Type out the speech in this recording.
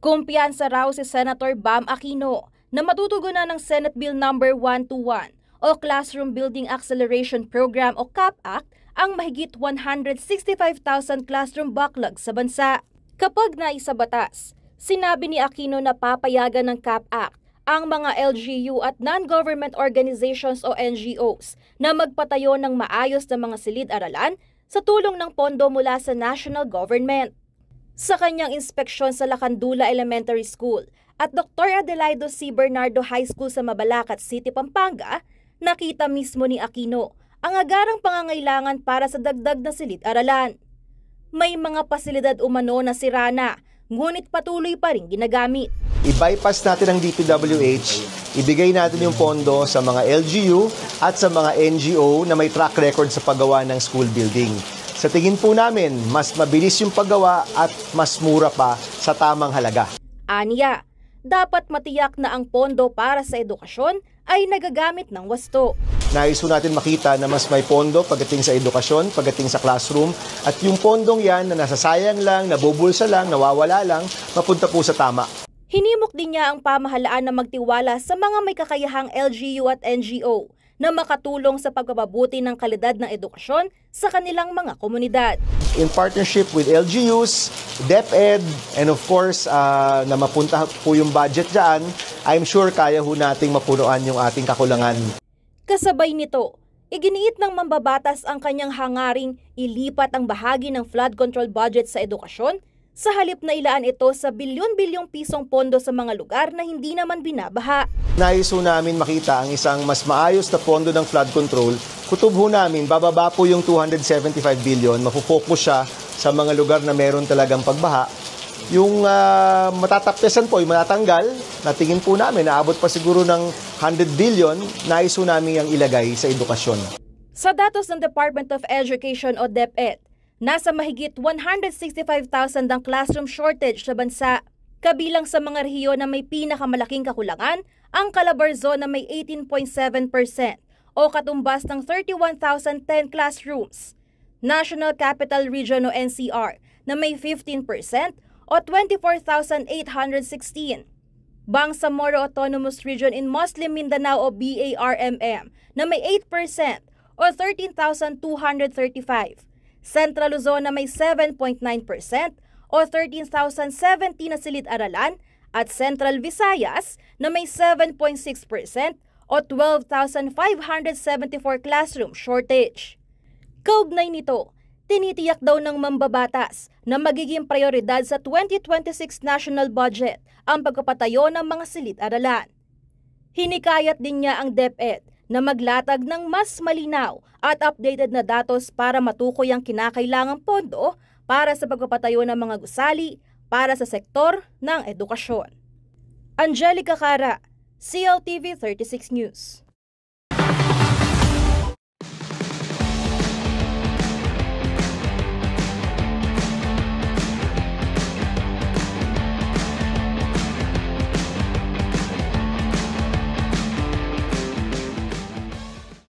Kumpiyansa raw si Senator Bam Aquino na matutugunan ng Senate Bill No. 121 o Classroom Building Acceleration Program o CAP-Act ang mahigit 165,000 classroom backlog sa bansa. Kapag naisabatas, sinabi ni Aquino na papayagan ng CAP-Act ang mga LGU at non-government organizations o NGOs na magpatayo ng maayos na mga silid-aralan sa tulong ng pondo mula sa national government. Sa kanyang inspeksyon sa Lacandula Elementary School at Dr. Adelaido C. Bernardo High School sa Mabalacat City, Pampanga, nakita mismo ni Aquino ang agarang pangangailangan para sa dagdag na silid-aralan. May mga pasilidad umano na sira na, ngunit patuloy pa rin ginagamit. I-bypass natin ang DPWH, ibigay natin yung pondo sa mga LGU at sa mga NGO na may track record sa paggawa ng school building. Sa tingin po namin, mas mabilis yung paggawa at mas mura pa sa tamang halaga. Aniya, dapat matiyak na ang pondo para sa edukasyon ay nagagamit ng wasto. Nais po natin makita na mas may pondo pagdating sa edukasyon, pagdating sa classroom, at yung pondong yan na nasasayang lang, nabubulsa lang, nawawala lang, mapunta po sa tama. Hinimok din niya ang pamahalaan na magtiwala sa mga may kakayahang LGU at NGO na makatulong sa pagpapabuti ng kalidad ng edukasyon sa kanilang mga komunidad. In partnership with LGUs, DepEd, and of course, na mapunta po yung budget dyan, I'm sure kaya ho nating mapunuan yung ating kakulangan. Kasabay nito, iginiit ng mambabatas ang kanyang hangaring ilipat ang bahagi ng flood control budget sa edukasyon sa halip na ilaan ito sa bilyon-bilyong pisong pondo sa mga lugar na hindi naman binabaha. Nais ho namin makita ang isang mas maayos na pondo ng flood control. Kutob ho namin, bababa po yung 275 billion, mapufocus siya sa mga lugar na meron talagang pagbaha. Yung matataptesan po, yung matatanggal, natingin po namin, naabot pa siguro ng 100 billion, nais ho namin ang ilagay sa edukasyon. Sa datos ng Department of Education o DepEd, nasa mahigit 165,000 ang classroom shortage sa bansa. Kabilang sa mga rehiyon na may pinakamalaking kakulangan, ang Calabarzon na may 18.7% o katumbas ng 31,010 classrooms. National Capital Region o NCR na may 15% o 24,816. Bangsamoro Autonomous Region in Muslim Mindanao o BARMM na may 8% o 13,235. Central Luzon na may 7.9% o 13,070 na silid-aralan at Central Visayas na may 7.6% o 12,574 classroom shortage. Kaugnay nito, tinitiyak daw ng mambabatas na magiging prioridad sa 2026 national budget ang pagpapatayo ng mga silid-aralan. Hinikayat din niya ang DepEd na maglatag ng mas malinaw at updated na datos para matukoy ang kinakailangang pondo para sa pagpapatayo ng mga gusali para sa sektor ng edukasyon. Angelica Cara, CLTV 36 News.